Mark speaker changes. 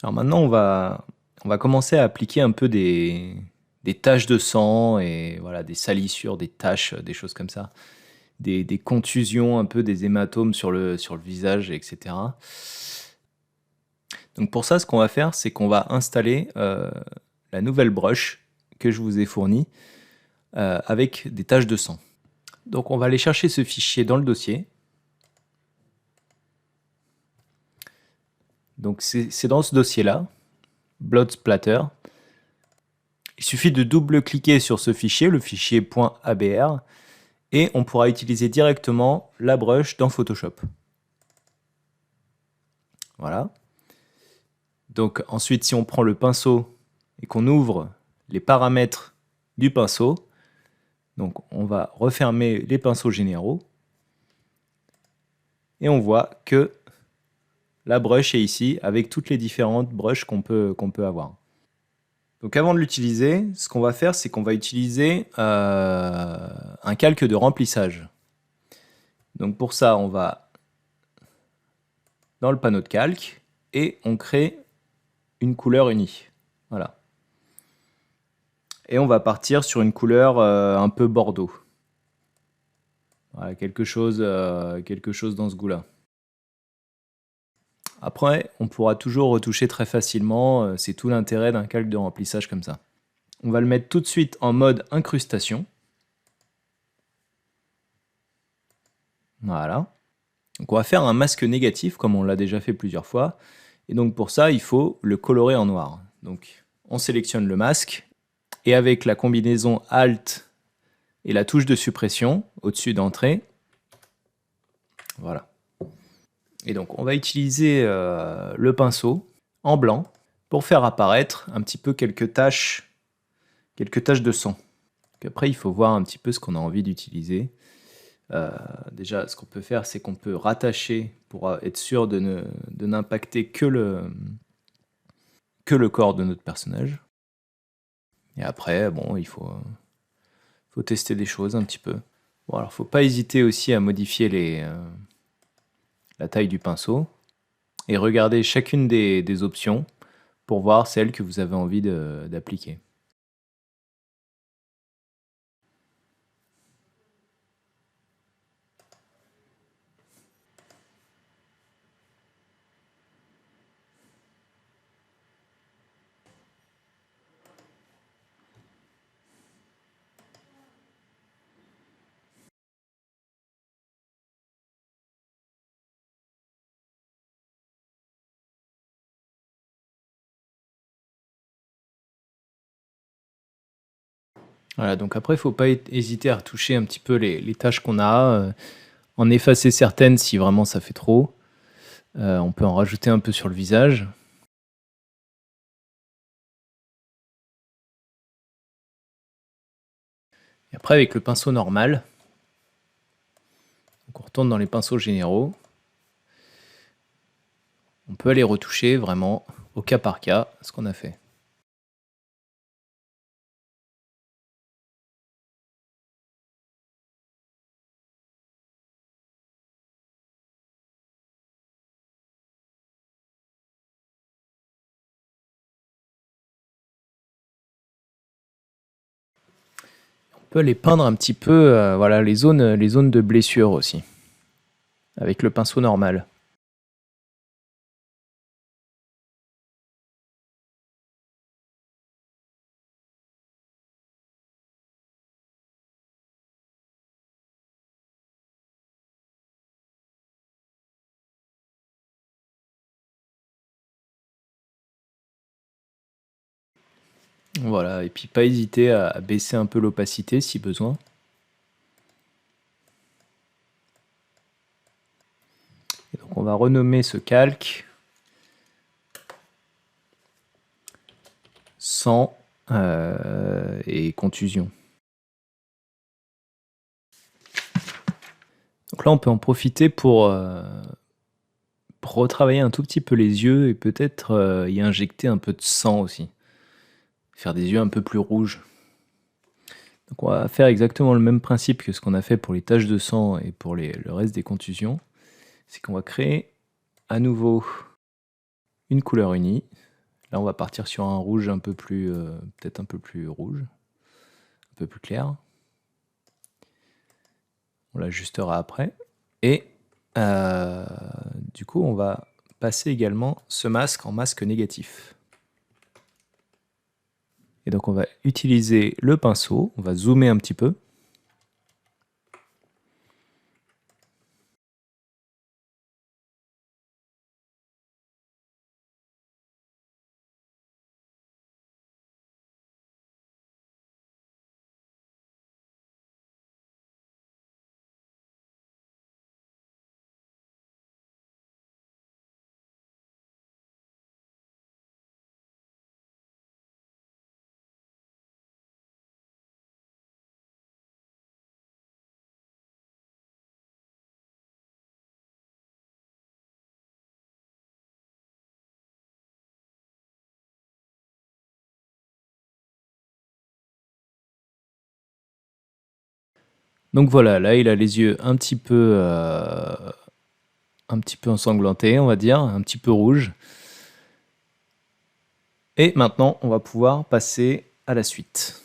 Speaker 1: Alors maintenant, on va commencer à appliquer un peu des taches de sang et voilà, des salissures, des taches, des choses comme ça. Des contusions, un peu des hématomes sur le visage, etc. Donc pour ça, ce qu'on va faire, c'est qu'on va installer la nouvelle brush que je vous ai fournie avec des taches de sang. Donc on va aller chercher ce fichier dans le dossier. Donc c'est dans ce dossier-là, Blood Splatter. Il suffit de double-cliquer sur ce fichier, le fichier .abr, et on pourra utiliser directement la brush dans Photoshop. Voilà. Donc ensuite, si on prend le pinceau et qu'on ouvre les paramètres du pinceau, donc on va refermer les pinceaux généraux, et on voit que la brush est ici avec toutes les différentes brushes qu'on peut avoir. Donc avant de l'utiliser, ce qu'on va faire, c'est qu'on va utiliser un calque de remplissage. Donc pour ça, on va dans le panneau de calque et on crée une couleur unie. Voilà. Et on va partir sur une couleur un peu bordeaux. Voilà, quelque chose dans ce goût-là. Après, on pourra toujours retoucher très facilement, c'est tout l'intérêt d'un calque de remplissage comme ça. On va le mettre tout de suite en mode incrustation. Voilà. Donc on va faire un masque négatif comme on l'a déjà fait plusieurs fois. Et donc pour ça, il faut le colorer en noir. Donc on sélectionne le masque et avec la combinaison Alt et la touche de suppression au-dessus d'entrée, voilà. Et donc on va utiliser le pinceau en blanc pour faire apparaître un petit peu quelques taches de sang. Donc après il faut voir un petit peu ce qu'on a envie d'utiliser. Déjà ce qu'on peut faire, c'est qu'on peut rattacher pour être sûr de n'impacter que le corps de notre personnage. Et après, bon, il faut tester des choses un petit peu. Bon, alors faut pas hésiter aussi à modifier la taille du pinceau et regarder chacune des options pour voir celle que vous avez envie d'appliquer. Voilà, donc après, il faut pas hésiter à retoucher un petit peu les tâches qu'on a, en effacer certaines si vraiment ça fait trop. On peut en rajouter un peu sur le visage. Et après, avec le pinceau normal, donc on retourne dans les pinceaux généraux. On peut aller retoucher vraiment au cas par cas ce qu'on a fait. On peut aller peindre un petit peu voilà, les zones de blessure aussi, avec le pinceau normal. Voilà, et puis pas hésiter à baisser un peu l'opacité si besoin. Et donc on va renommer ce calque sang et contusion. Donc là on peut en profiter pour retravailler un tout petit peu les yeux et peut-être y injecter un peu de sang aussi. Faire des yeux un peu plus rouges. Donc on va faire exactement le même principe que ce qu'on a fait pour les taches de sang et pour le reste des contusions. C'est qu'on va créer à nouveau une couleur unie. Là, on va partir sur un rouge un peu plus, peut-être un peu plus rouge, un peu plus clair. On l'ajustera après. Et du coup, on va passer également ce masque en masque négatif. Et donc, on va utiliser le pinceau. On va zoomer un petit peu. Donc voilà, là, il a les yeux un petit peu ensanglantés, on va dire, un petit peu rouges. Et maintenant, on va pouvoir passer à la suite.